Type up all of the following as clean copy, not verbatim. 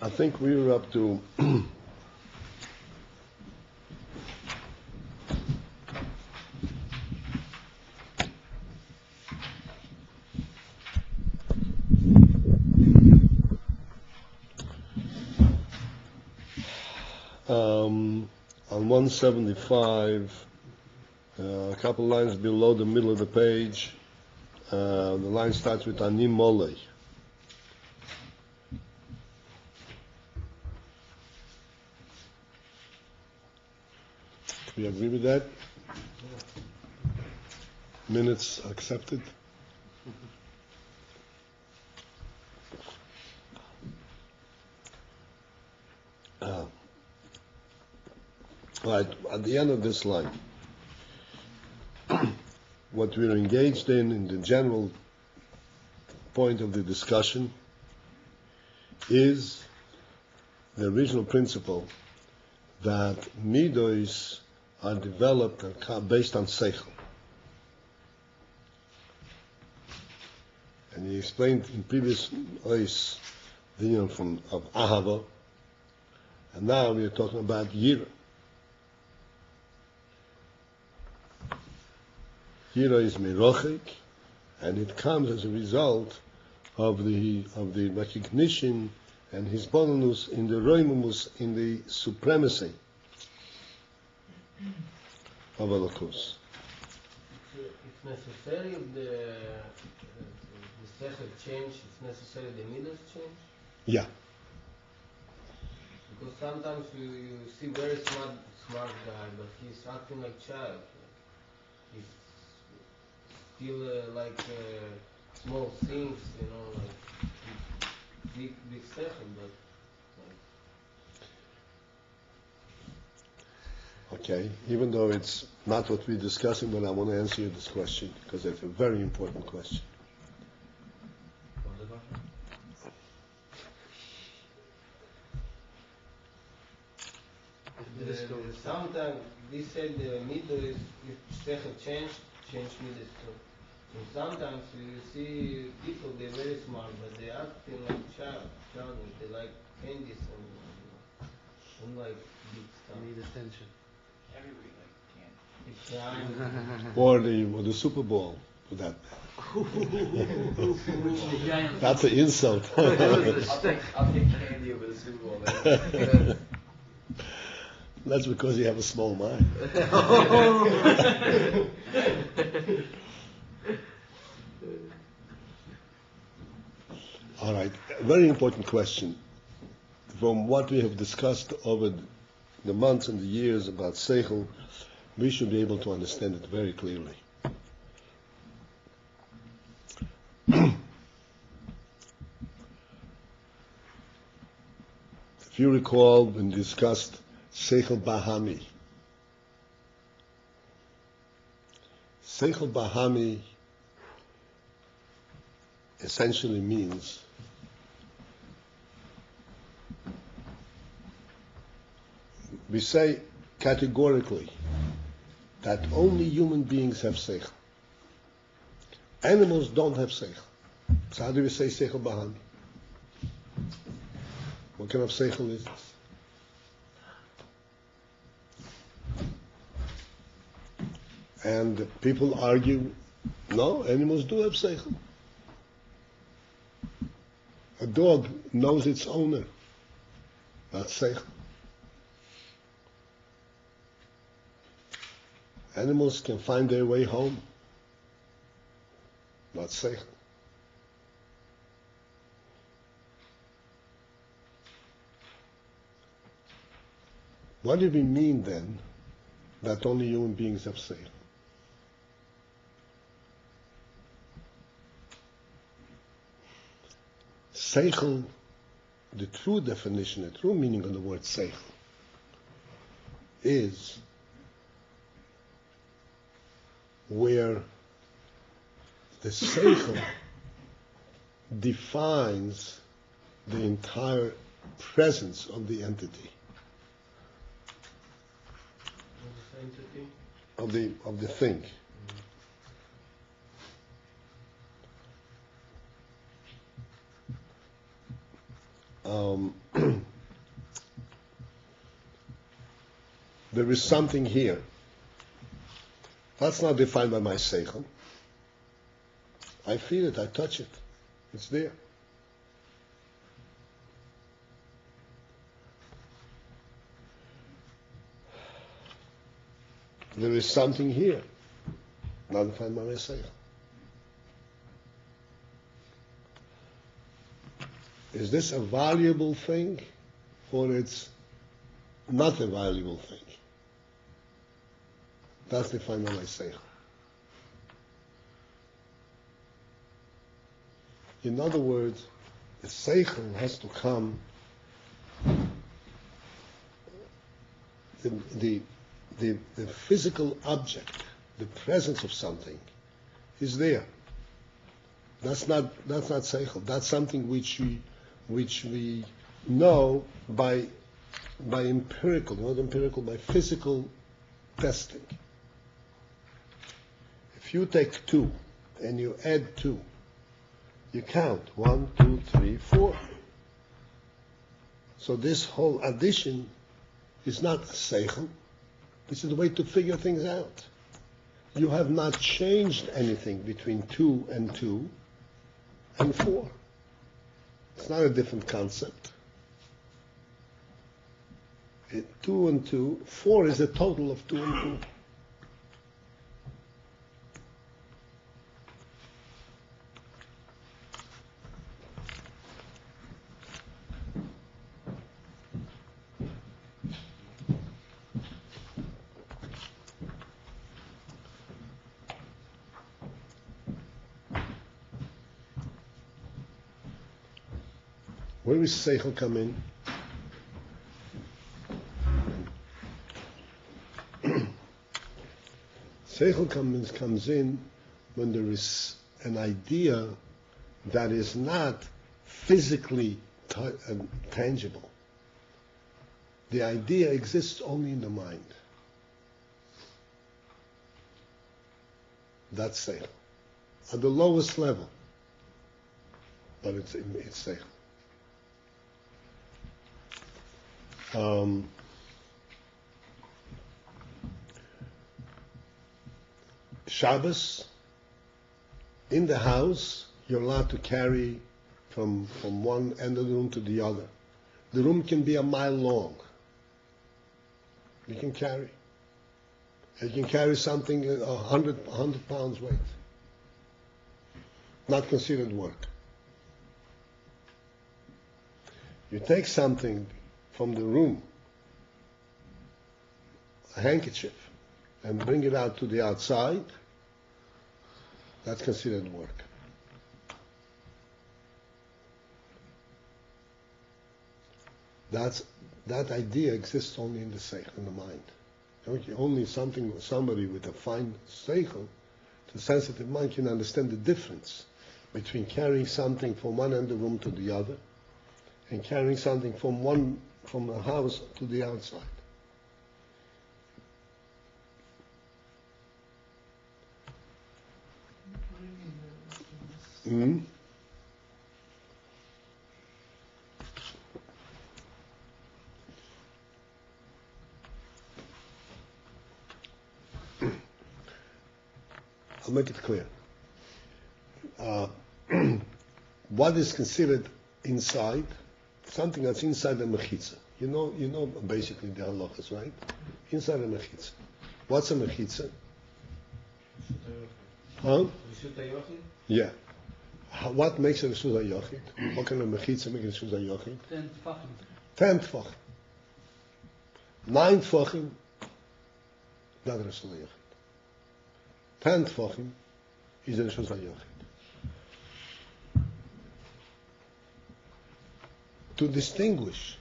I think we were up to 175, a couple lines below the middle of the page. The line starts with Ani Mole. We agree with that? Minutes accepted? Right, at the end of this line, what we're engaged in the general point of the discussion, is the original principle that midos are developed and based on seichel. And he explained in previous ois the union of ahava, and now we are talking about yira. Yira is merochik, and it comes as a result of the recognition and his bonus in the roimumus, in the supremacy of Elokus. It's necessary if the sechel change, it's necessary the midos change? Yeah. Because sometimes you see very smart guy, but he's acting like child. He's still small things, like big sechel, but Okay, even though it's not what we're discussing, but I want to answer you this question because it's a very important question. Sometimes they say the middle is if sechel change middle too. So sometimes you see people, they're very smart, but they acting like childish. They like candies and like big stuff. Need attention. Everybody like candy. Or the Super Bowl, for that. That's an insult. I'll take candy over the Super Bowl. That's because you have a small mind. All right, a very important question. From what we have discussed over the months and the years about Seichel, we should be able to understand it very clearly. If you recall, when we discussed Seichel Bahami, Seichel Bahami essentially means we say categorically that only human beings have seichel. Animals don't have seichel. So how do we say seichel bahami? What kind of seichel is this? And people argue, no, animals do have seichel. A dog knows its owner. That's seichel. Animals can find their way home. Not seichel. What do we mean then that only human beings have seichel? Seichel, the true definition, the true meaning of the word seichel is where the seichel defines the entire presence of the entity. Of the thing. there is something here. That's not defined by my seichel. I feel it, I touch it. It's there. There is something here, not defined by my seichel. Is this a valuable thing, or it's not a valuable thing? That's defined by my seichel. In other words, the seichel has to come. The physical object, the presence of something, is there. That's not seichel. That's something which we know by empirical, not empirical, by physical testing. If you take 2 and you add 2, you count 1, 2, 3, 4. So this whole addition is not seichel. This is the way to figure things out. You have not changed anything between 2 and 2 and 4. It's not a different concept. 2 and 2, 4 is the total of 2 and 2. Where does seichel come in? Seichel comes in when there is an idea that is not physically tangible. The idea exists only in the mind. That's seichel. At the lowest level. But it's seichel. Shabbos, in the house, you're allowed to carry from one end of the room to the other. The room can be a mile long. You can carry. You can carry something 100 pounds weight. Not considered work. You take something from the room, a handkerchief, and bring it out to the outside, that's considered work. That idea exists only in the seichel, in the mind. Only somebody with a fine seichel, the sensitive mind, can understand the difference between carrying something from one end of the room to the other and carrying something from the house to the outside. Mm-hmm. I'll make it clear. What is considered inside? Something that's inside the mechitza. You know basically the halachas, right? Inside the mechitza. What's a mechitza? Huh? Yeah. What makes a Reshus HaYochid? What kind of mechitza makes a Reshus HaYochid? 10 tefachim. 10 tefachim. 9 tefachim, not a Reshus HaYochid. 10 tefachim is a Reshus HaYochid. To distinguish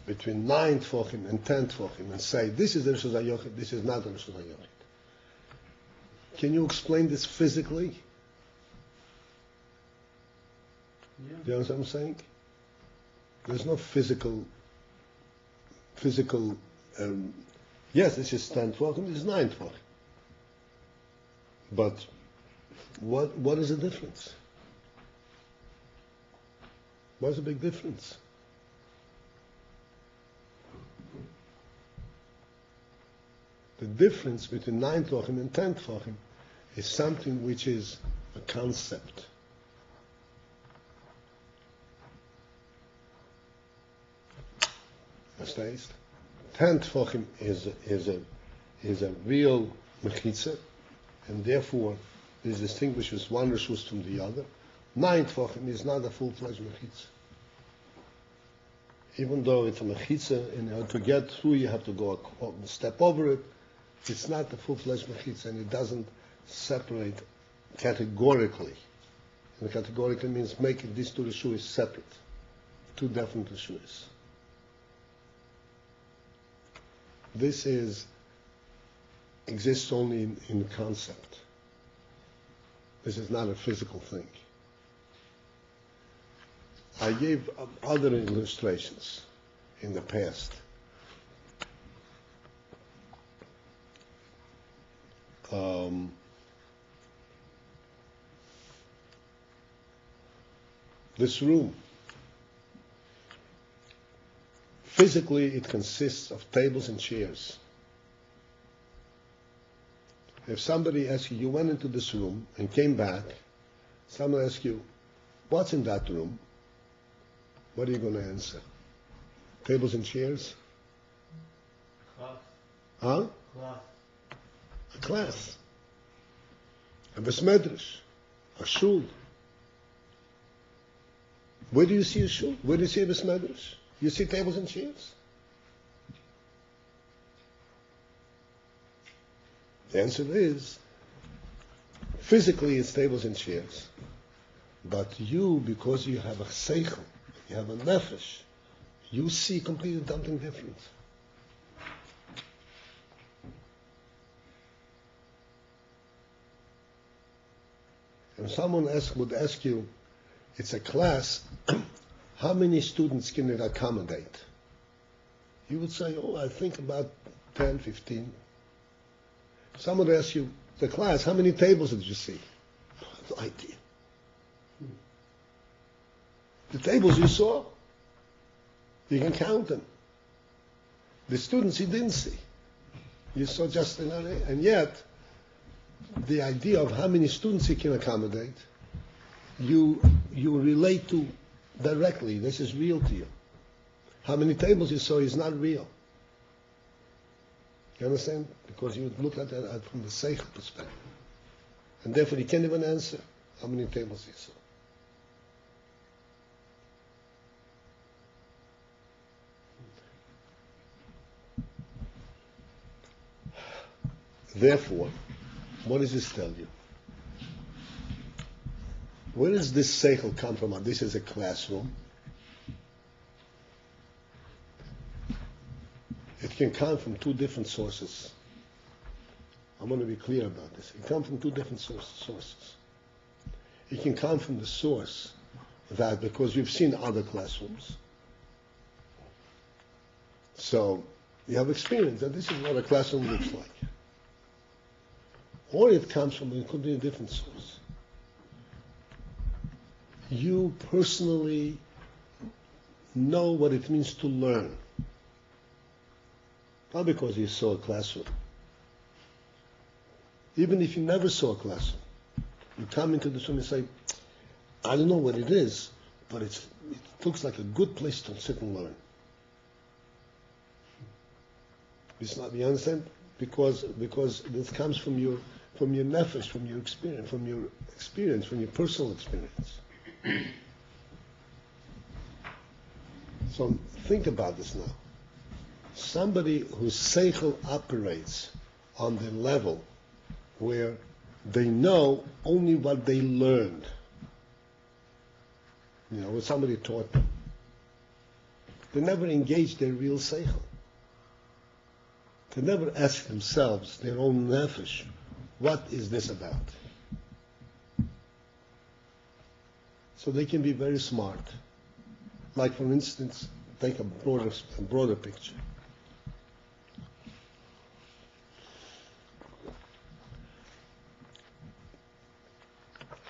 between 9 tefachim and 10 tefachim and say this is the Reshus HaYochid, this is not the Reshus HaYochid. Can you explain this physically? Yeah. Do you understand what I'm saying? There's no physical. Yes, this is 10 tefachim, this is 9 tefachim. But what is the difference? What's the big difference? The difference between 9 Tvachim and 10 Tvachim is something which is a concept. Understand? 10 Tvachim is a real mechitza, and therefore is distinguished as one reshus from the other. 9 Tvachim is not a full-fledged mechitza. Even though it's a mechitza, and to get through you have to go a step over it, it's not a full-fledged mechitza, and it doesn't separate categorically. And categorically means making these two reshus separate, two different reshus. This exists only in concept. This is not a physical thing. I gave other illustrations in the past. This room, physically it consists of tables and chairs. If somebody asks you, you went into this room and came back, someone asks you, what's in that room? What are you going to answer? Tables and chairs? Class. Huh? Class. A class. A besmedrash. A shul. Where do you see a shul? Where do you see a besmedrash? You see tables and chairs? The answer is, physically it's tables and chairs. But you, because you have a seichel, you have a nefesh, you see completely something different. And someone would ask you, it's a class, how many students can it accommodate? You would say, oh, I think about 10, 15. Someone would ask you, the class, how many tables did you see? No idea. The tables you saw, you can count them. The students you didn't see. You saw just an array. And yet, the idea of how many students you can accommodate, you relate to directly. This is real to you. How many tables you saw is not real. You understand? Because you would look at that from the seichel perspective. And therefore you can't even answer how many tables you saw. Therefore, what does this tell you? Where does this seichel come from? This is a classroom. It can come from two different sources. I'm going to be clear about this. It can come from two different sources. It can come from the source that because you've seen other classrooms, so you have experience that this is what a classroom looks like. Or it comes from, it could be a different source. You personally know what it means to learn. Not because you saw a classroom. Even if you never saw a classroom, you come into this room and say, I don't know what it is, but it looks like a good place to sit and learn. It's not, you understand? Because this comes from your nefesh, from your experience, from your personal experience. So think about this now. Somebody whose seichel operates on the level where they know only what they learned. You know, what somebody taught them. They never engage their real seichel. They never ask themselves, their own nefesh, what is this about? So they can be very smart. Like, for instance, take a broader picture.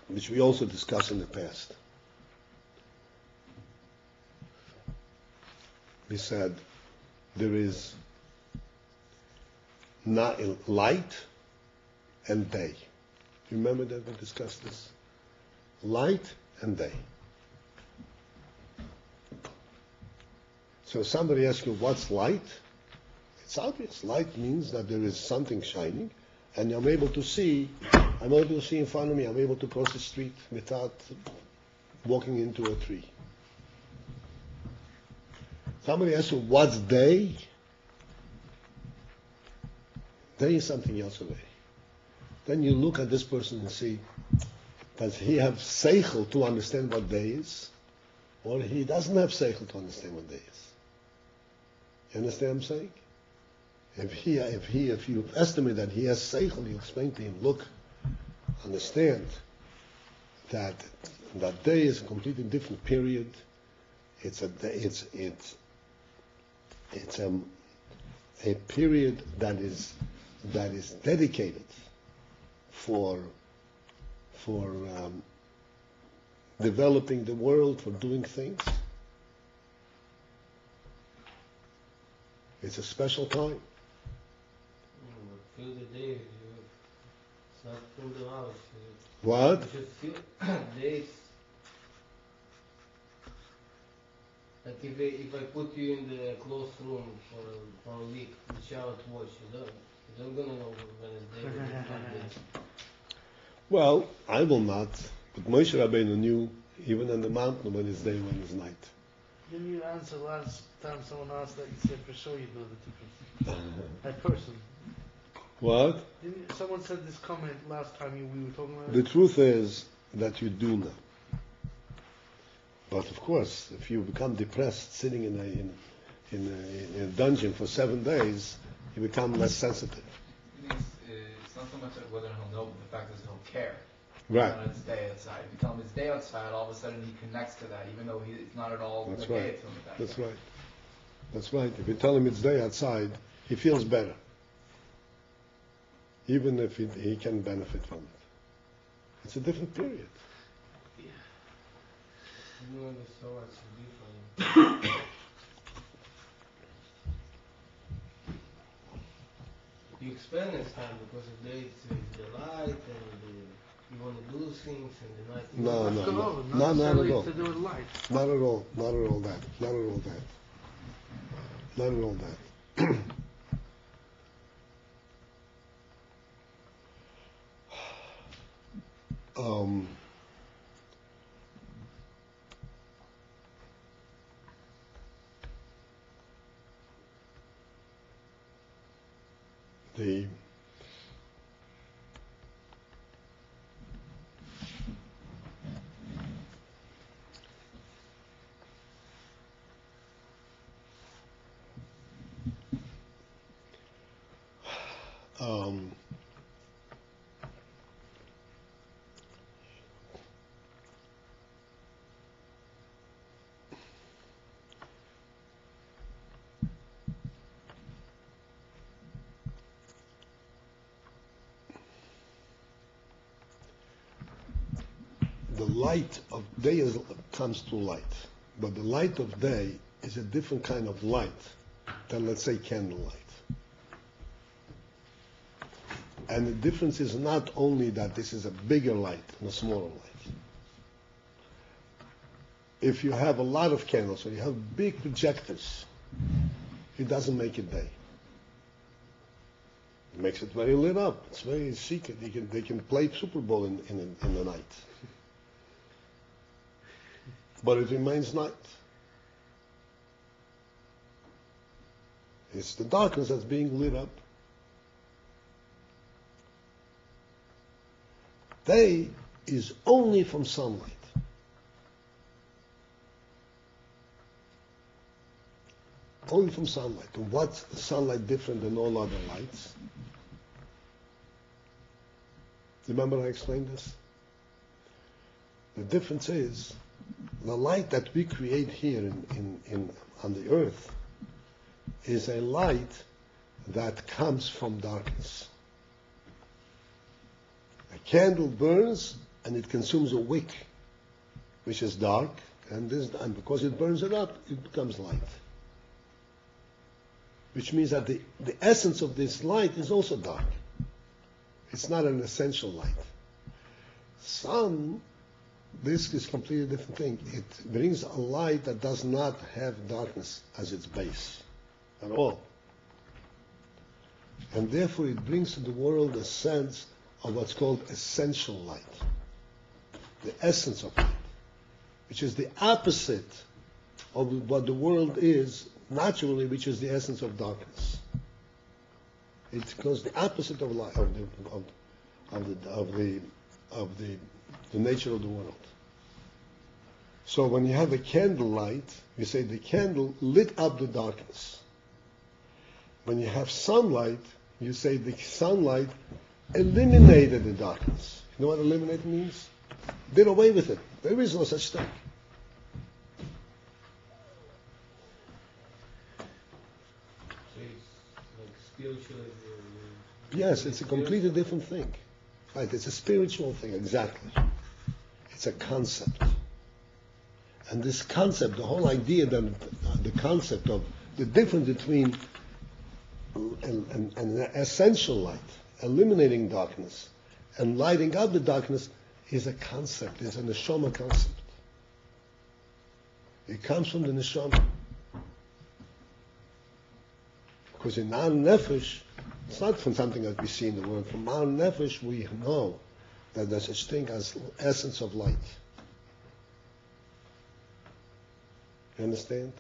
Which we also discussed in the past. We said there is light and day. You remember that we discussed this? Light and day. So somebody asks you, what's light? It's obvious. Light means that there is something shining, and I'm able to see in front of me, I'm able to cross the street without walking into a tree. Somebody asks you, what's day? Day is something else already. Then you look at this person and see, does he have seichel to understand what day is? Or he doesn't have seichel to understand what day is? You understand what I'm saying? If you estimate that he has seichel, you explain to him, look, understand that day is a completely different period. It's a period that is dedicated for developing the world, for doing things. It's a special time. Feel the day. It's not from the house. What? You should feel days. Like if I put you in the closed room for a week, the shower to watch, you don't gonna know when it's day, when it's not day. Well, I will not. But Moshe Rabbeinu knew, even on the mountain, when it's day, when it's night. Didn't you answer last time someone asked that? You said for sure you know the difference. That person. What? Someone said this comment last time we were talking about The it. truth is that you do know. But of course, if you become depressed sitting in a dungeon for 7 days, you become less sensitive. It's not so much like whether he'll know, but the fact is he'll care. Right. When it's day outside. If you tell him it's day outside, all of a sudden he connects to that, even though it's not at all That's okay right. to him at that That's time. right. That's right. If you tell him it's day outside, he feels better. Even if he can benefit from it. It's a different period. You know the soul is different. You experience time because the day it's the light and you want to do things and the night. No, Let's no, go no. over. No, not at necessarily all. to do with light. Not at all. Not at all that. Not at all that. Not at all that. The light of day comes through light, but the light of day is a different kind of light than, let's say, candlelight. And the difference is not only that this is a bigger light and a smaller light. If you have a lot of candles or you have big projectors, it doesn't make it day. It makes it very lit up. It's very secret. They can play Super Bowl in the night. But it remains night. It's the darkness that's being lit up. Day is only from sunlight. Only from sunlight. And what's sunlight different than all other lights? Remember I explained this? The difference is the light that we create here on the earth is a light that comes from darkness. A candle burns and it consumes a wick, which is dark, and because it burns it up, it becomes light. which means that the essence of this light is also dark. It's not an essential light. Sun, this is a completely different thing. It brings a light that does not have darkness as its base at all. And therefore it brings to the world a sense of what's called essential light. The essence of light, which is the opposite of what the world is naturally, which is the essence of darkness. It goes the opposite of light, of the nature of the world. So when you have a candle light, you say the candle lit up the darkness. When you have sunlight, you say the sunlight eliminated the darkness. You know what eliminate means? Did away with it. There is no such thing. So it's like spiritual. Yes, it's a completely different thing. Right, it's a spiritual thing, exactly. It's a concept. And this concept, the whole idea that the concept of the difference between an essential light, eliminating darkness, and lighting up the darkness is a concept, is a neshama concept. It comes from the neshama. Because in our nefesh, it's not from something that we see in the world. From our nefesh, we know that there's such thing as essence of light. You understand?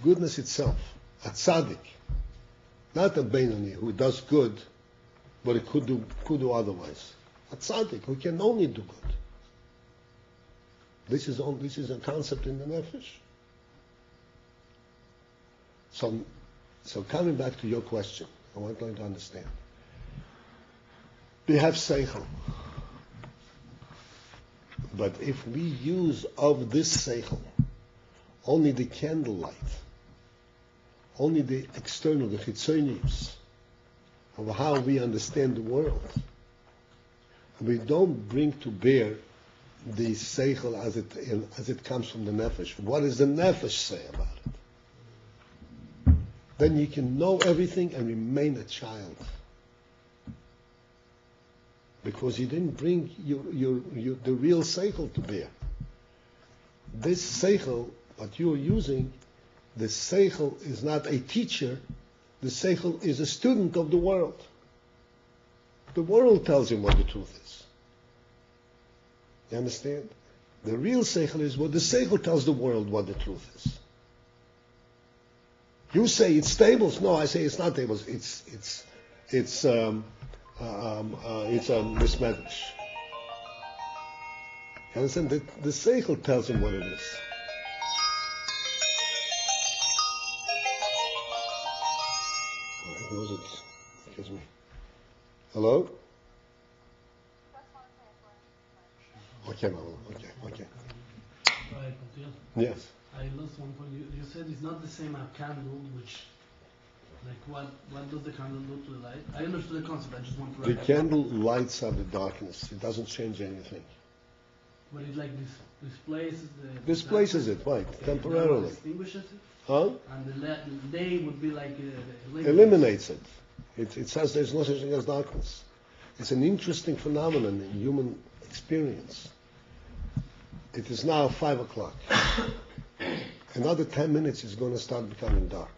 Goodness itself, a tzaddik, not a Beinoni who does good, but it could do otherwise. A tzaddik who can only do good. This is a concept in the nefesh. So coming back to your question, I want you to understand. We have seichel, but if we use of this seichel only the candlelight, only the external, the chitzonius, of how we understand the world, we don't bring to bear the seichel as it comes from the nefesh. What does the nefesh say about it? Then you can know everything and remain a child. Because you didn't bring the real seichel to bear. This seichel, what you're using, the seichel is not a teacher, the seichel is a student of the world. The world tells him what the truth is. You understand? The real seichel is what the seichel tells the world what the truth is. You say it's tables. No, I say it's not tables. It's a mismedrash. You understand? The seichel tells him what it is. What was it? Excuse me. Hello? Okay, Mama. Okay. Right, Paltiel. Yes. I lost one point. You said it's not the same as candle, which, like, what does the candle do to the light? I understood the concept. I just want to The write candle lights up the darkness. It doesn't change anything. But it like displaces the. Displaces it, right? Temporarily. Extinguishes it. Huh? And the day would be like Eliminates it. It says there's no such thing as darkness. It's an interesting phenomenon in human experience. It is now 5 o'clock. Another 10 minutes is going to start becoming dark.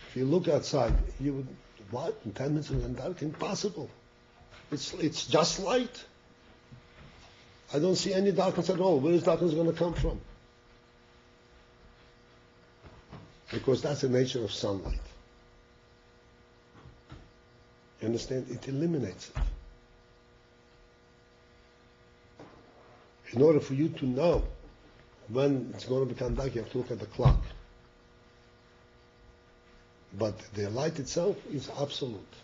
If you look outside, you would, what? In 10 minutes it's dark? Impossible. It's just light. I don't see any darkness at all. Where is darkness going to come from? Because that's the nature of sunlight. You understand? It eliminates it. In order for you to know when it's going to become dark, you have to look at the clock. But the light itself is absolute.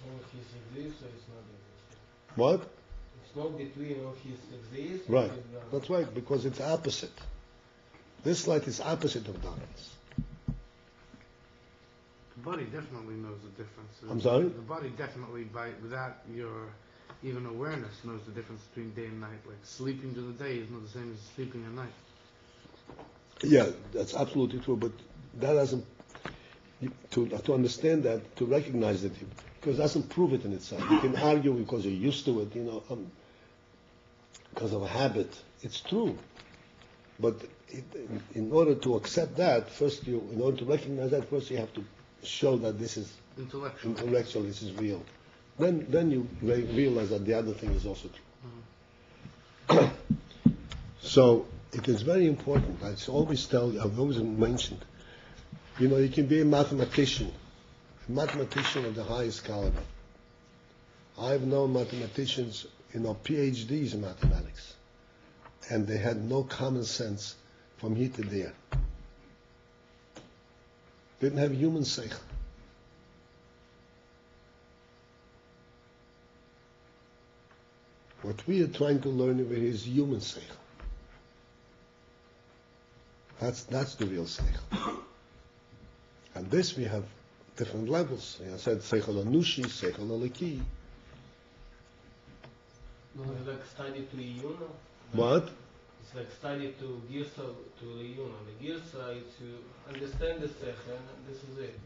Or he exists or it's not existing. What? It's not between or he exists. Right. Or he's not. That's right, because it's opposite. This light is opposite of darkness. The body definitely knows the difference. I'm sorry? The body definitely, without your even awareness, knows the difference between day and night. Like sleeping during the day is not the same as sleeping at night. Yeah, that's absolutely true, but that doesn't, to understand that, to recognize it, because it doesn't prove it in itself. You can argue because you're used to it, because of a habit. It's true. But in order to accept that, first in order to recognize that, first you have to show that this is intellectual, this is real. Then you realize that the other thing is also true. So it is very important. I've always mentioned, you can be a mathematician of the highest caliber. I've known mathematicians, PhDs in mathematics, and they had no common sense from here to there. Didn't have human seichel. What we are trying to learn over here is human seichel. That's the real seichel. And this we have different levels. I said seichel anushi, seichel aliki. It's like study to Iyuna. What? It's like study to Girsa to Iyuna. The Girsa is to understand the Sechel, and this is it.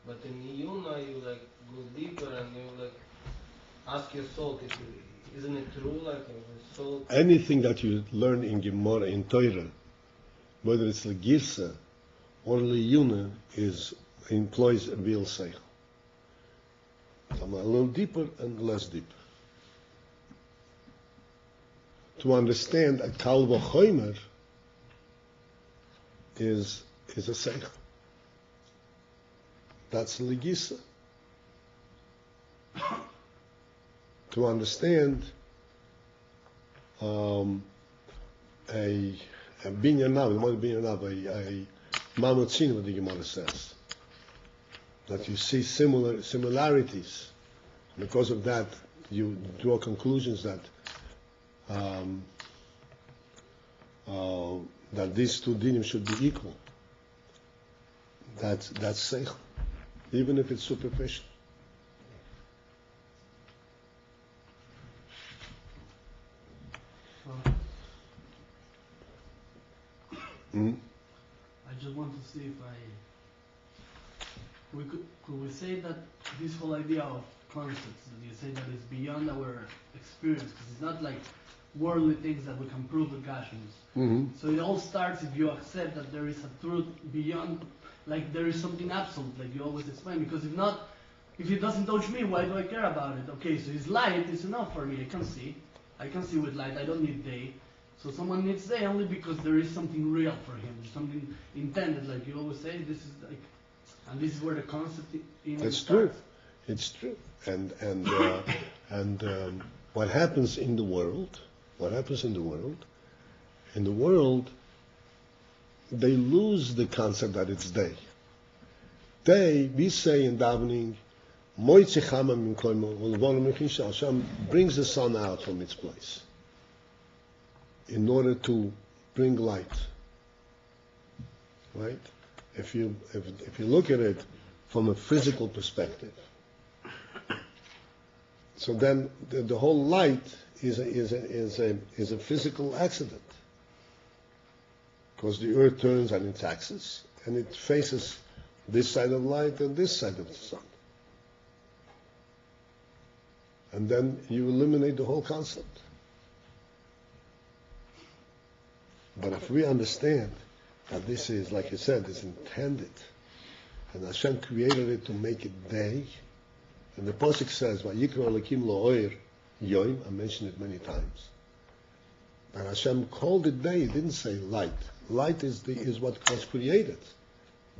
But in Iyuna, you like go deeper and you like ask your soul, isn't it true? Like your soul. Anything that you learn in Gemara, in Torah, whether it's the Girsa or Liyuna, employs a real seichel. Some a little deeper and less deep. To understand a kal v'chomer is a seichel. That's legisa. To understand a binyanav, a mamotzin, what the Gemara says, that you see similarities. Because of that, you draw conclusions that that these two dinim should be equal. That's seichel, even if it's superficial. I just want to see if could we say that this whole idea of concepts, that you say that it's beyond our experience, because it's not like worldly things that we can prove with Gashmis. Mm-hmm. So it all starts if you accept that there is a truth beyond, like there is something absolute, like you always explain. Because if not, if it doesn't touch me, why do I care about it? Okay, so his light is enough for me. I can see with light. I don't need day. So someone needs day only because there is something real for him, something intended, like you always say. This is like, and this is where the concept It's starts. true. It's true. And what happens in the world? In the world, they lose the concept that it's day. Day, we say in davening, Hashem brings the sun out from its place in order to bring light. Right? If you look at it from a physical perspective, so then the whole light is a physical accident, because the earth turns on its axis and it faces this side of light and this side of the sun, and then you eliminate the whole concept. But if we understand that this is, like you said, is intended, and Hashem created it to make it day, and the Pasuk says, "Vayikra Elokim lo'oir yoim," I mentioned it many times. And Hashem called it day. He didn't say light. Light is what was created.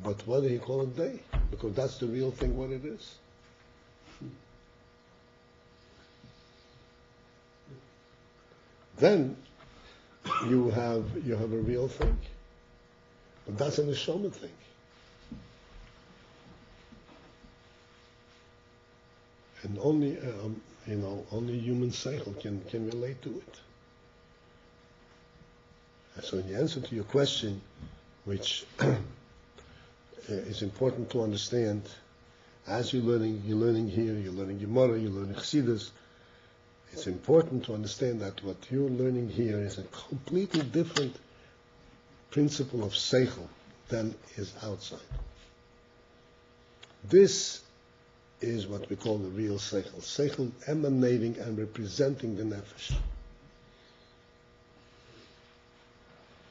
But why did He call it day? Because that's the real thing, what it is. Then you have a real thing. But that's a neshama thing. And only human seichel can relate to it. And so in the answer to your question, which is important to understand, as you're learning here, you're learning Gemara, you're learning Chassidus, it's important to understand that what you're learning here is a completely different principle of seichel than is outside. This is what we call the real seichel. Seichel emanating and representing the nefesh.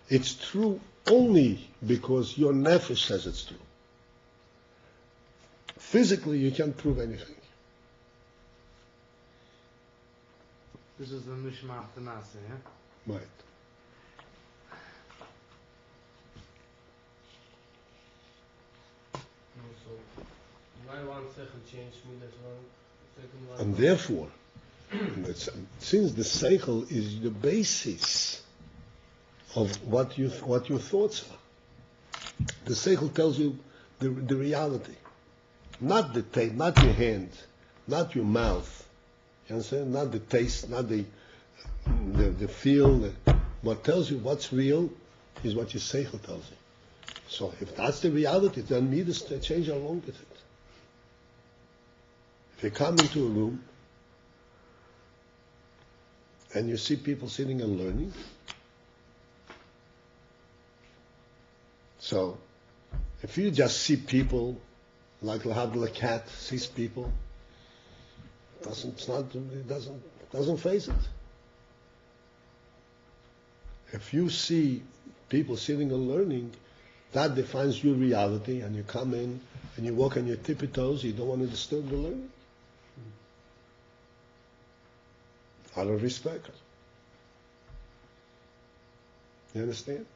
It's true only because your nefesh says it's true. Physically, you can't prove anything. This is the Mishmach Tanase, yeah? Right. So why one seichel change midas, one second one? And therefore, since the seichel is the basis of what your thoughts are, the seichel tells you the reality, not the taste, not your hand, not your mouth. You understand? Not the taste, not the feel. What tells you what's real is what your seichel tells you. So if that's the reality, then midas change along with it. If you come into a room and you see people sitting and learning, so if you just see people like the cat sees people, it doesn't face it. If you see people sitting and learning, that defines your reality, and you come in and you walk on your tippy toes, you don't want to disturb the learning. Out of respect. You understand?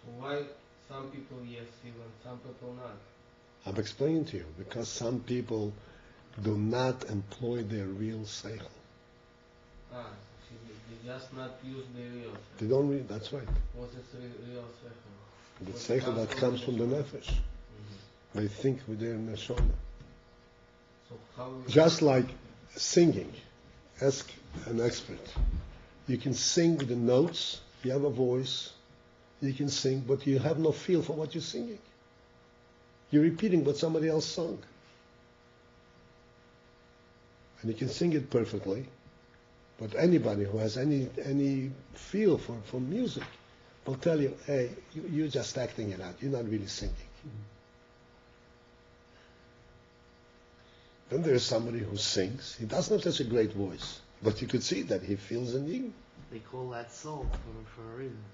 So why some people yes see and some people not? I'm explaining to you, because some people do not employ their real seichel. They just not use the real seichel. They don't read, that's right. What's this real seichel? The seichel that comes from the nefesh. They think with their neshama. So how Just like singing. Ask an expert. You can sing the notes, you have a voice, you can sing, but you have no feel for what you're singing. You're repeating what somebody else sung. And you can sing it perfectly, but anybody who has any feel for music will tell you, hey, you're just acting it out, you're not really singing. Then there's somebody who sings. He doesn't have such a great voice, but you could see that he feels a need. They call that soul for a reason.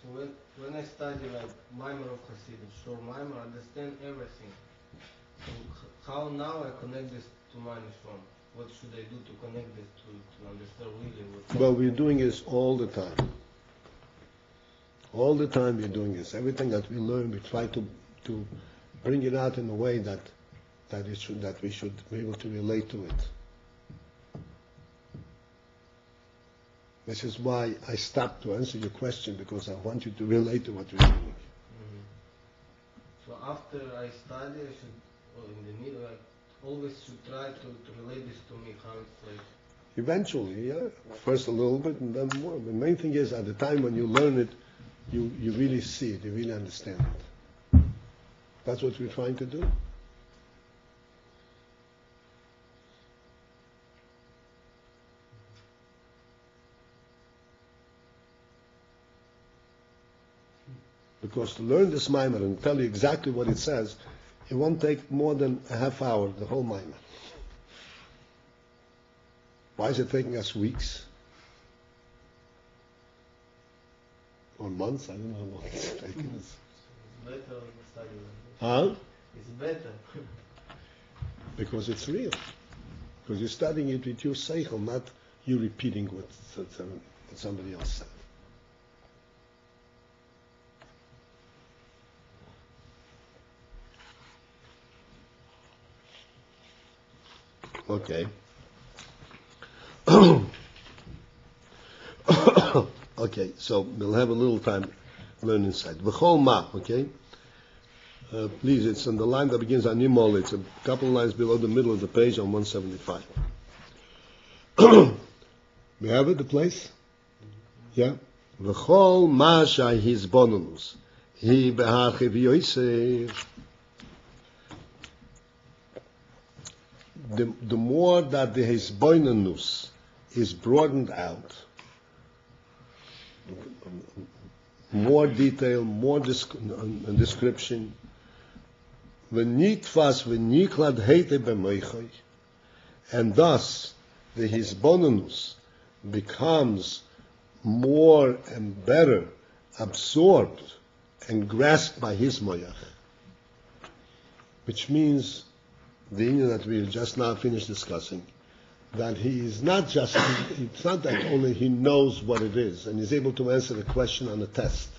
So when I study like Maimer of Hasidus, sure Maimer, I understand everything. So how now I connect this to my neshama? What should I do to connect this to understand really what? Well, we're doing this all the time. All the time we're doing this. Everything that we learn, we try to bring it out in a way that we should be able to relate to it. This is why I stopped to answer your question, because I want you to relate to what we're doing. So after I study, I should, or in the middle, I always should try to relate this to me, how it's like. Eventually, yeah. First a little bit and then more. The main thing is, at the time when you learn it, you really see it, you really understand it. That's what we're trying to do. Because to learn this Maimer and tell you exactly what it says, it won't take more than a half hour, the whole Maimer. Why is it taking us weeks? Or months? I don't know how long it's taking us. It's better to study like this. Huh? It's better. Because it's real. Because you're studying it with your seichel, not you repeating what somebody else said. Okay. Okay, so we'll have a little time learning inside. V'chol ma, okay? Please, it's on the line that begins on Nimol. It's a couple of lines below the middle of the page on 175. We have it, the place? Yeah? V'chol ma shai hizbonunus. Hi be'achiv Yosef. The more that the hizbonunus is broadened out. More detail, more description. V'nitfas v'niklad heite b'meichai. And thus, the hisbonenus becomes more and better absorbed and grasped by his moyach. Which means, the Indian that we just now finished discussing, that he is not just, it's not that only he knows what it is and is able to answer the question on a test,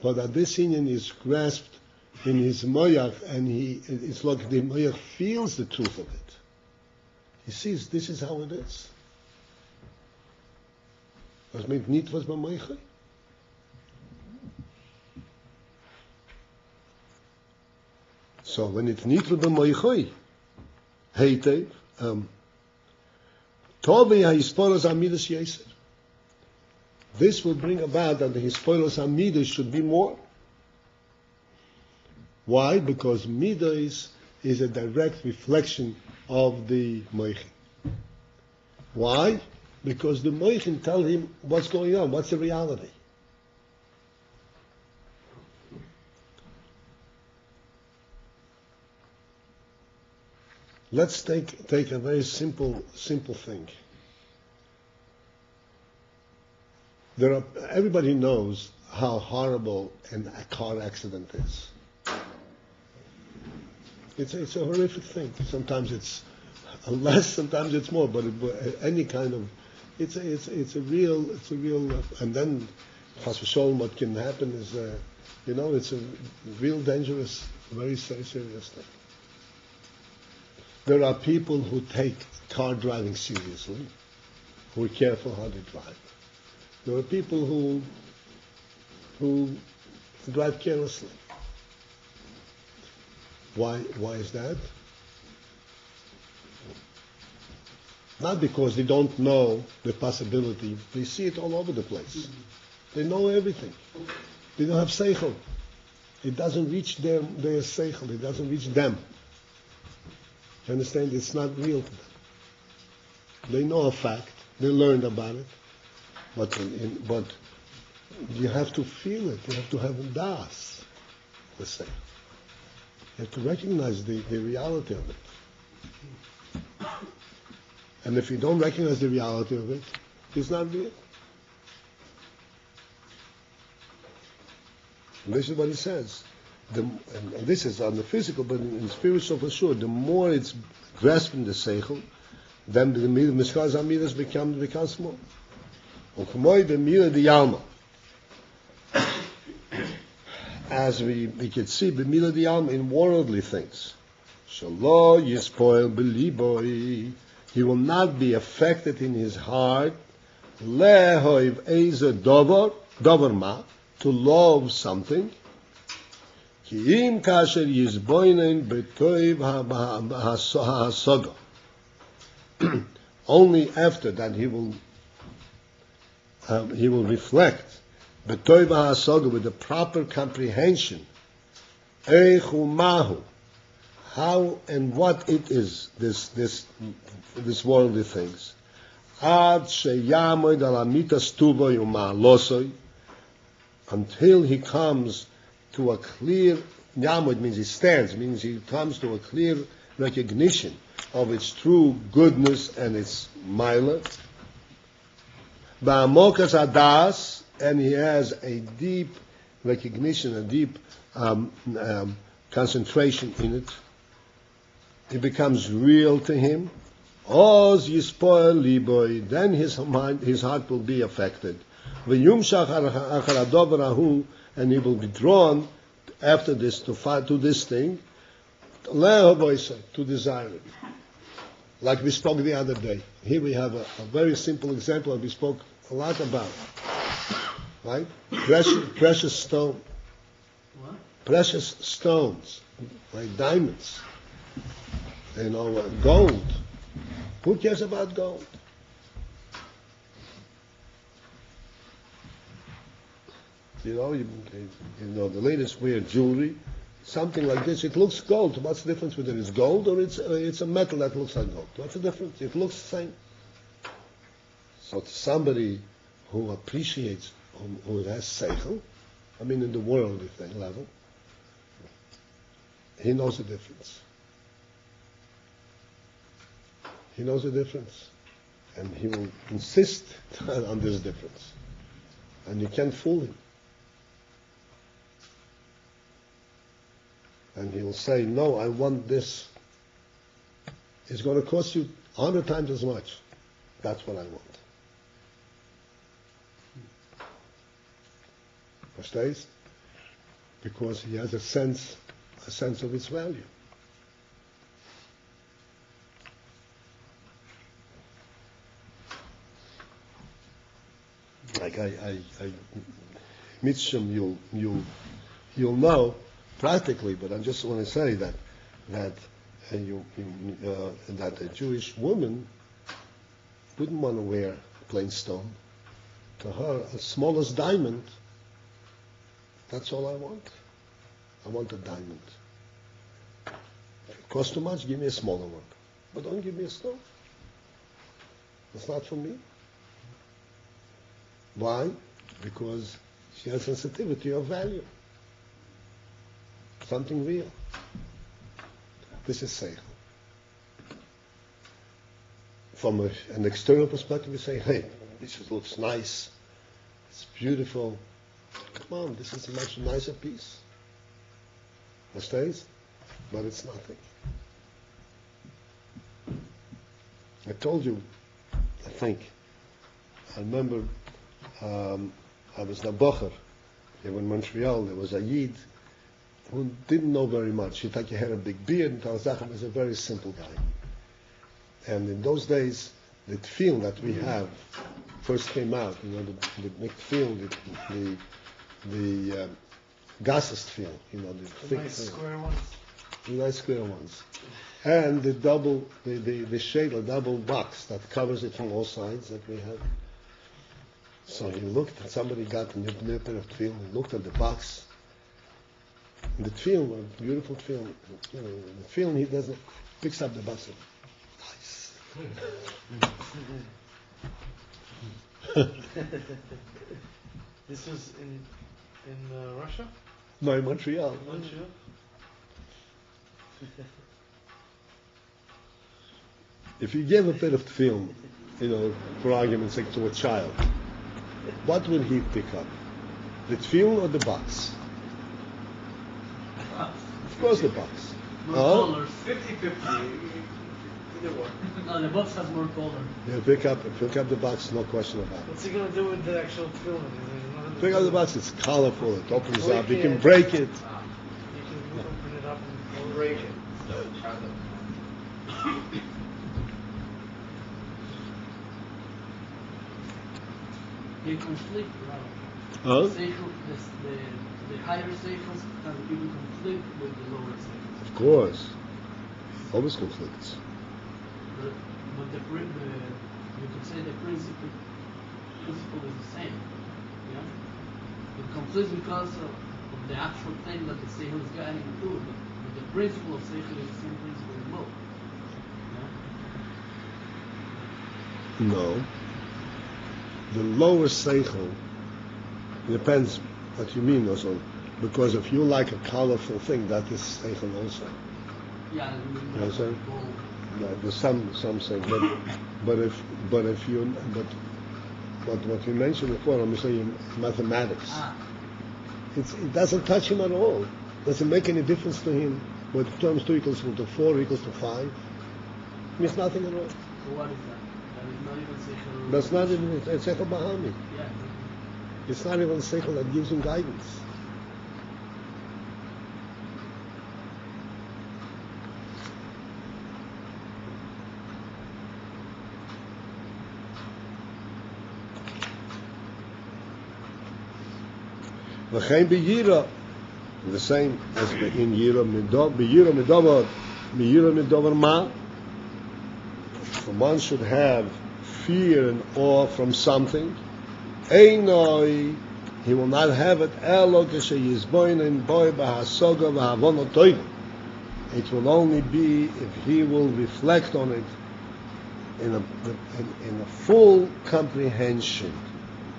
but that this Indian is grasped in his moyach, and it's like the moyach feels the truth of it. He sees this is how it is. Das meint nicht was beim moyach. So when it's nicht was beim moyach, heite, Tobi ha-hispolos amidas yeser. This will bring about that the hispolos amidas should be more. Why? Because midas is a direct reflection of the moichin. Why? Because the moichin tell him what's going on, what's the reality. Let's take a very simple thing. Everybody knows how horrible a car accident is. It's a horrific thing. Sometimes it's less, sometimes it's more, but any kind of it's a real and then chas v'sholom what can happen is it's a real dangerous, very serious thing. There are people who take car driving seriously, who are careful how they drive. There are people who drive carelessly. Why is that? Not because they don't know the possibility. They see it all over the place. They know everything. They don't have seichel. It doesn't reach their seichel. It doesn't reach them. You understand? It's not real to them. They know a fact. They learned about it. But you have to feel it. You have to have a das. Let's say. You have to recognize the reality of it. And if you don't recognize the reality of it, it's not real. And this is what he says. And this is on the physical, but in spiritual for sure. The more it's grasping the seichel, then the mischaz amidas becomes more. As we could see, b'mila diyalma in worldly things. Shalo yispoil b'liboy. He will not be affected in his heart. Lehoiv eiza dover ma, to love something. Ki im kasher yizboinen b'toiv ha'asoga. Only after that he will reflect b'toiv ha'asoga with the proper comprehension. Eichu mahu, how and what it is, this worldly things. Ad sheyamoid al amitas tuvoy u'ma'alosoi, until he comes to a clear, yamod means he stands, means he comes to a clear recognition of its true goodness and its milah. Ba'amokas adas, and he has a deep recognition, a deep concentration in it. It becomes real to him. Oz yispoel liboy, then his heart will be affected. V'yumshach achar adover ahu, and he will be drawn after this to this thing, to desire it. Like we spoke the other day. Here we have a very simple example that we spoke a lot about. Right? Precious stone. What? Precious stones, like diamonds. Gold. Who cares about gold? The latest weird jewelry, something like this. It looks gold. What's the difference whether it's gold or it's a metal that looks like gold? What's the difference? It looks the same. So to somebody who appreciates, who has seichel, I mean in the worldly thing level, he knows the difference. He knows the difference. And he will insist on this difference. And you can't fool him. And he will say, no, I want this. It's going to cost you 100 times as much. That's what I want. Versteht? Because he has a sense of its value. Like I Mitchum, you'll know practically, but I just want to say that that a Jewish woman wouldn't want to wear plain stone. To her, as small as diamond, that's all I want. I want a diamond. If it costs too much, give me a smaller one. But don't give me a stone. It's not for me. Why? Because she has sensitivity of value. Something real. This is seichel. From an external perspective, we say, hey, this looks nice. It's beautiful. Come on, this is a much nicer piece. Understands? But it's nothing. I told you, I think, I remember I was in a Bocher in Montreal. There was a Yid who didn't know very much. He thought he had a big beard, and Talzachem was a very simple guy. And in those days, the tefillin that we have first came out. You know, the big tefillin, the gassest tefillin. You know, the thick nice tefillin. square ones. The nice square ones, and the double, the shade, a double box that covers it from all sides that we have. So he looked, and somebody got a new pair of tefillin. He looked at the box. And the tefillin, a beautiful tefillin. You know, the tefillin, he doesn't picks up the box. Nice. This was in Russia? No, in Montreal. Montreal? If you give a bit of tefillin, you know, for argument's sake, to a child, what will he pick up? The tefillin or the box? Of course, the box. More Huh? colors. 50-50. Either one. No, the box has more color. Yeah, pick up the box, no question about it. What's he gonna do with the actual tefillin? Pick up the box, it's colorful, it opens Oh, you up, you can can't. break it. You can open it up and Break it. So try to. They conflict, right? Huh? The higher seichels can even conflict with the lower seichels. Of course. Always conflicts. But you could say the principle is the same. Yeah? It conflicts because of the actual thing that the seichel is guiding to do. But the principle of seichel is the same principle in both. Yeah? No. The lower seichel depends what you mean also. Because if you like a colorful thing, that is seichel also. Yeah, You know what I'm saying? gold. Yeah, there's some say, but what we mentioned before, I'm saying mathematics. It doesn't touch him at all. Doesn't make any difference to him whether times 2 equals to 4 equals to 5. It means nothing at all. So what is that? That is not even seichel. That's not even it's seichel bahami. Yeah. It's not even seichel that gives him guidance. V'chein b'yira, the same as in yira midovar ma. One should have fear and awe from something. Einoi, he will not have it. Elo k'sheyizboinen boy b'hasoga v'havono toiv. It will only be if he will reflect on it in a full comprehension.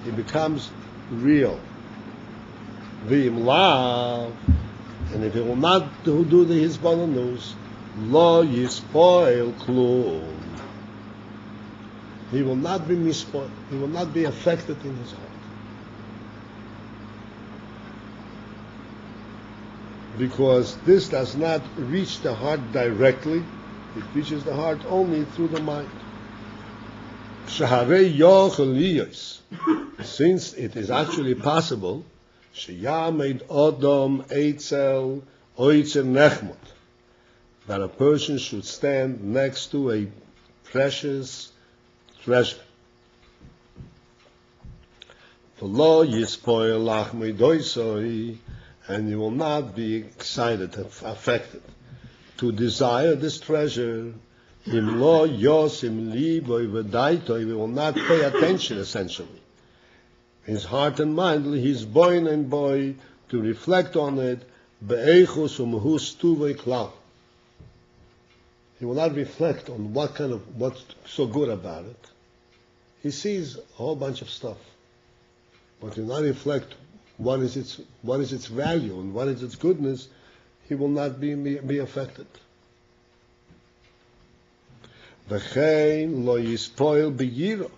He becomes real. V'im lav, and if he will not do the hisbonenus, lo yispoil klum. He will not be mispoiled. He will not be affected in his heart. Because this does not reach the heart directly, it reaches the heart only through the mind. Shaharei yochel liyos, since it is actually possible, sheyamed odom eitzel oitzer nechmot, that a person should stand next to a precious treasure. V'lo yispoil lach meidoisoi, and you will not be excited, affected, to desire this treasure. Im lo yosim liboy v'daitoi, we will not pay attention, essentially. His heart and mind, his boy and boy, to reflect on it, be'echus umhus tuvei klal. He will not reflect on what's so good about it. He sees a whole bunch of stuff, but he will not reflect what is its value and what is its goodness. He will not be affected. V'chein lo yispoil b'yiro,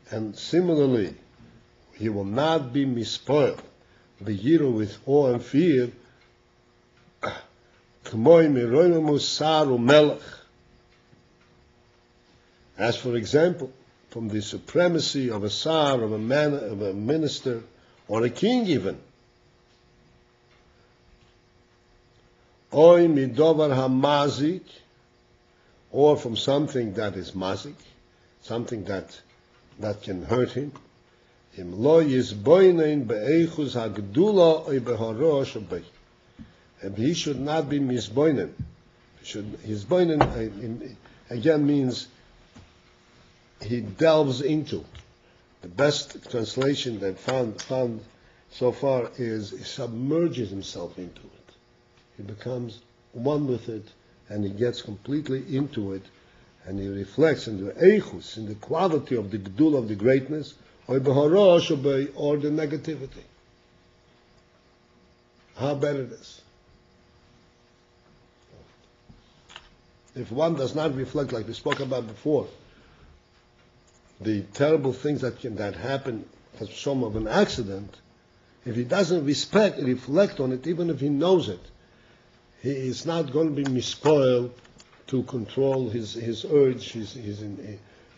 and similarly, he will not be mispoiled b'yiro, with awe and fear. K'moi miroim musar u'melech, as for example, from the supremacy of a sar, of a man, of a minister, or a king even. Oy midovar hamazik, or from something that is mazik, something that can hurt him. Im lo yizboinen be'echus hagdula oy behorosh obey. And he should not be misboinen. Hisboinen again means he delves into. The best translation that found so far is he submerges himself into it. He becomes one with it, and he gets completely into it, and he reflects in the eichus, in the quality of the gdul, of the greatness, or the negativity. How bad it is. If one does not reflect, like we spoke about before, the terrible things that happen as some of an accident, if he doesn't reflect on it, even if he knows it, he is not going to be mispoiled to control his urge, his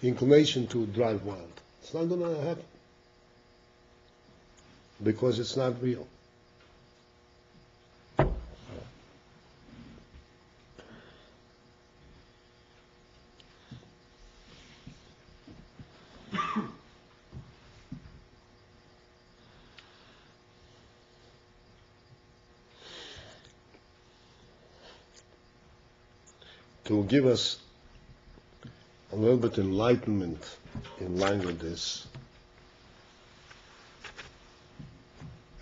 inclination to drive wild. It's not going to happen because it's not real. To give us a little bit enlightenment in line with this,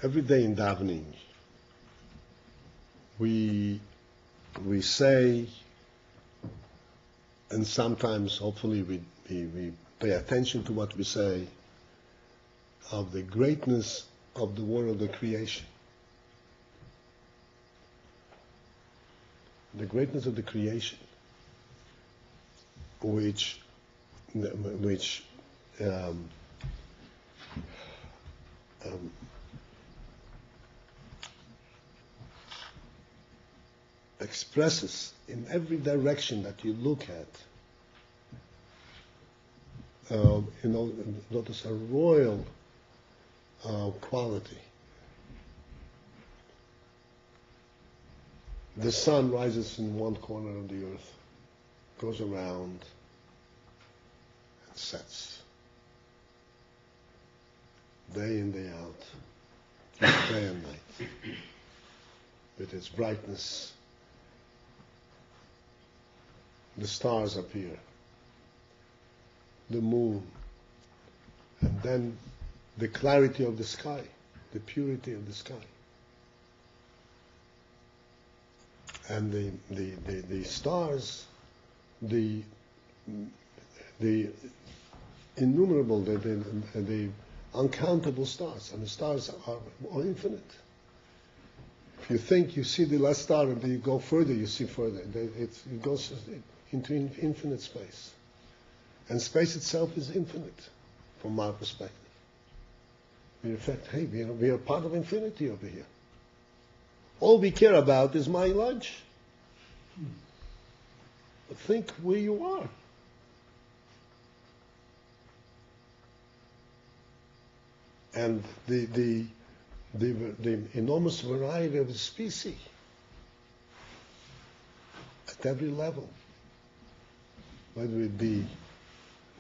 every day in davening, we say, and sometimes hopefully we pay attention to what we say, of the greatness of the world of creation. The greatness of the creation, which expresses in every direction that you look at, notice a royal quality. The sun rises in one corner of the earth, goes around, and sets. Day in, day out, day and night, with its brightness. The stars appear, the moon, and then the clarity of the sky, the purity of the sky. And the stars, the the innumerable, the uncountable stars, and the stars are infinite. If you think you see the last star and then you go further, you see further. It goes into infinite space. And space itself is infinite, from our perspective. In fact, hey, we are part of infinity over here. All we care about is my lunch. But think where you are. And the enormous variety of the species at every level, whether it be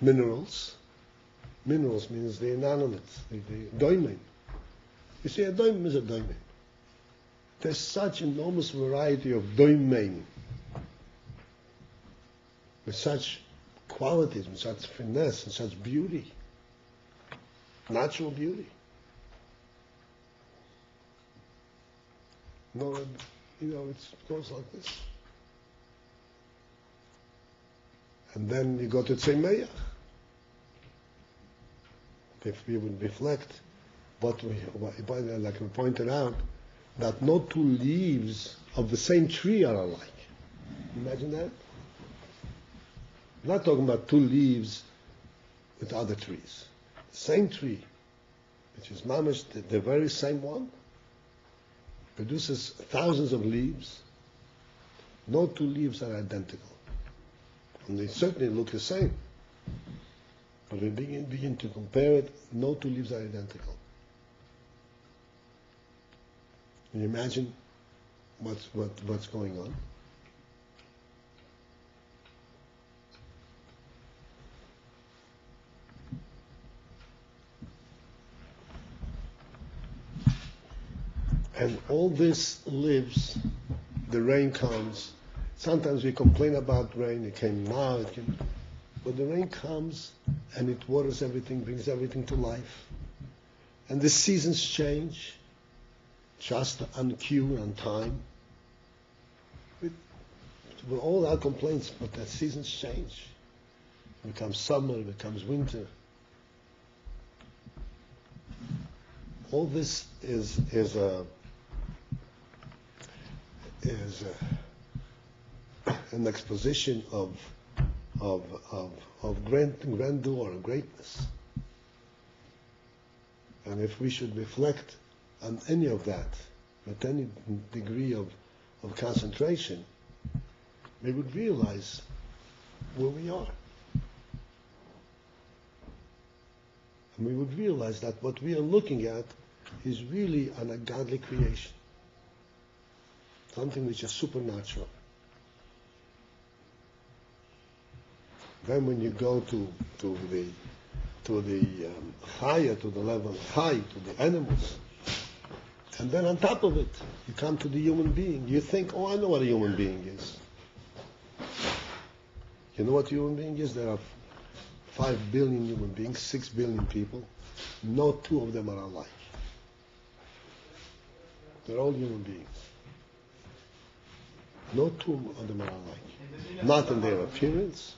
minerals. Minerals means the inanimate, the domain. You see, a domain is a domain. There's such enormous variety of domain, with such qualities, with such finesse, and such beauty, natural beauty. No, it goes like this. And then you go to Tzemeyach. If we would reflect like we pointed out, that no two leaves of the same tree are alike. Imagine that? I'm not talking about two leaves with other trees. The same tree, which is mamish, the very same one, produces thousands of leaves. No two leaves are identical. And they certainly look the same. But we begin to compare it, no two leaves are identical. Can you imagine what's going on? And all this lives, the rain comes. Sometimes we complain about rain, it came now, but the rain comes and it waters everything, brings everything to life. And the seasons change, just on cue, on time. With all our complaints, but the seasons change. It becomes summer, it becomes winter. All this is an exposition of grandeur and greatness. And if we should reflect on any of that with any degree of concentration, we would realize where we are. And we would realize that what we are looking at is really an ungodly creation. Something which is supernatural. Then when you go to the higher, to the level high, to the animals, and then on top of it, you come to the human being. You think, oh, I know what a human being is. You know what a human being is? There are 5 billion human beings, 6 billion people. No two of them are alike. They're all human beings. No two of them are alike. Not in their appearance,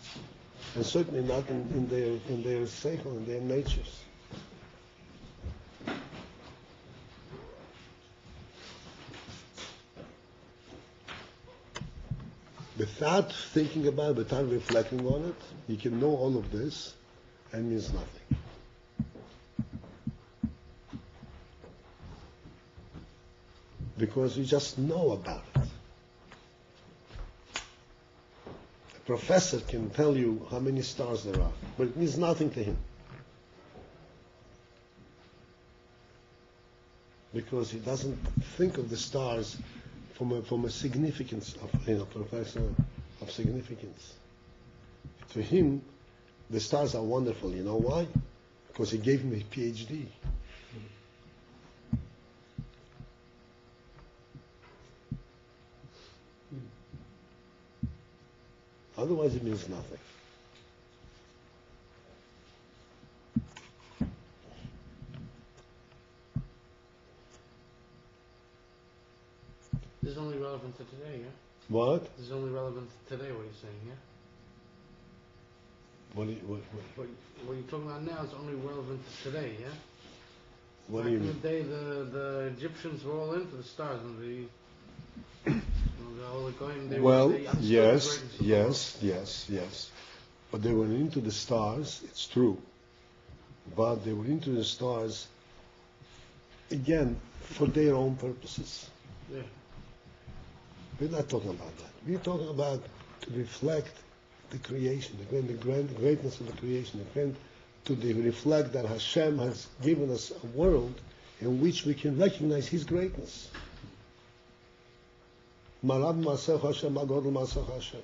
and certainly not in their seichel, in their natures. Without thinking about it, without reflecting on it, you can know all of this and means nothing. Because you just know about it. A professor can tell you how many stars there are, but it means nothing to him. Because he doesn't think of the stars from a significance of, professor of significance. To him, the stars are wonderful. You know why? Because he gave him a PhD. Otherwise, it means nothing. This is only relevant to today, yeah? What? This is only relevant to today, what you're saying, yeah? What do you, What you're talking about now is only relevant to today, yeah? what Back do you in mean? the day, the Egyptians were all into the stars, and the whole Goyim, Well, they understood the yes, greatness of the yes. But they were into the stars, it's true. But they were into the stars, again, for their own purposes. world. We're not talking about that. We're talking about to reflect the creation, the greatness of the creation, reflect that Hashem has given us a world in which we can recognize His greatness. Marab Masach Hashem, Magodl Masach Hashem.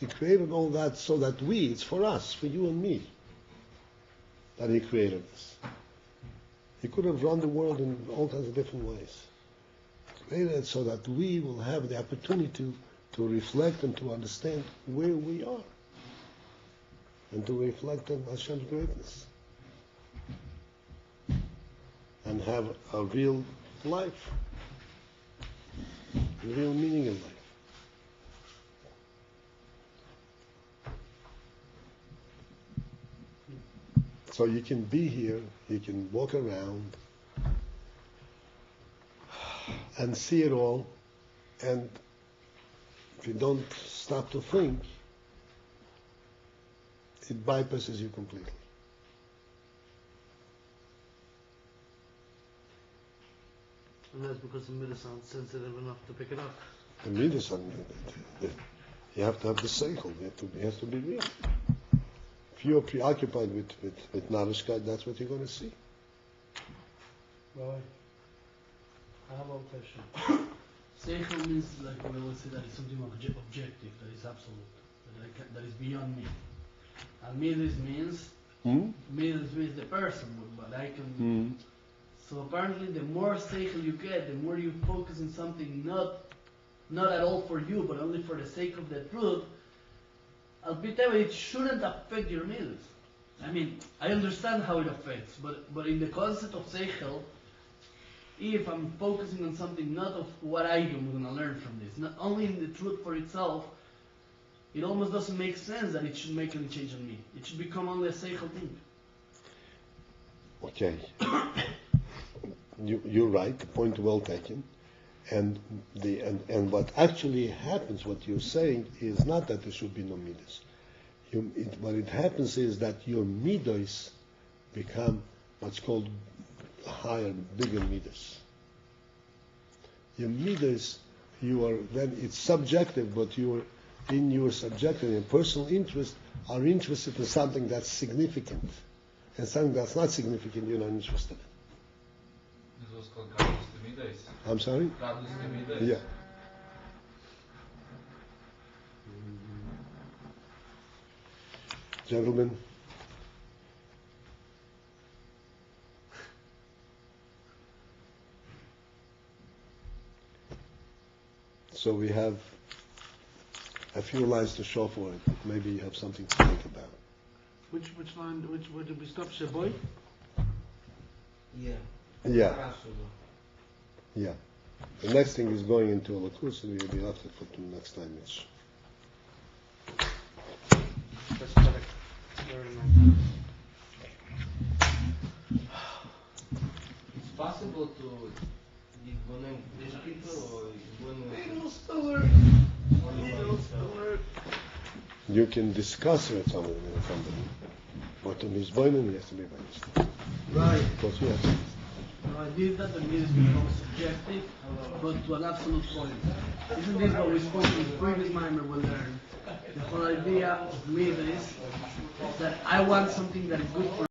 He created all that so that it's for us, for you and me, that He created us. He could have run the world in all kinds of different ways. He created it so that we will have the opportunity to reflect and to understand where we are, and to reflect on Hashem's greatness, and have a real life, a real meaning in life. So you can be here, you can walk around and see it all, and if you don't stop to think, it bypasses you completely. And that's because the midas aren't sensitive enough to pick it up. The midas are, you have to have the seichel, it has to be real. If you're preoccupied with narishkeit, that's what you're going to see. Right. I have one question. Seichel means, like we always say, that it's something objective, that is absolute, that is beyond me. And midas means, midas means the person, but I can. So apparently, the more seichel you get, the more you focus on something not at all for you, but only for the sake of the truth. I'll be telling you, it shouldn't affect your midas. I mean, I understand how it affects, but in the concept of seichel, if I'm focusing on something not of what I am going to learn from this, not only in the truth for itself, it almost doesn't make sense that it should make any change on me. It should become only a seichel thing. Okay. You're right, the point well taken. And what actually happens, what you're saying, is not that there should be no midas. What it happens is that your midas become what's called higher, bigger midas. Your midas, it's subjective, but in your subjective and personal interest are interested in something that's significant. And something that's not significant, you're not interested in. This was called Gadlus Temidas. I'm sorry? Gadlus Temidas. Yeah. Gentlemen. So we have a few lines to show for it. Maybe you have something to think about. Which line, where did we stop? Sheboy? Yeah. Yeah, Possible. yeah. The next thing is going into a lakus, and we'll be after for the next time. That's correct. Very nice. It's possible to Yitbonem these people or Yitbonem only by himself. You can discuss with somebody, but to Mizboinen, he has to be by himself. Right. Because yes. No, I did that, the midas becomes subjective, but to an absolute point. Isn't this what we spoke in the previous mimer we learned? The whole idea of midas is that I want something that is good for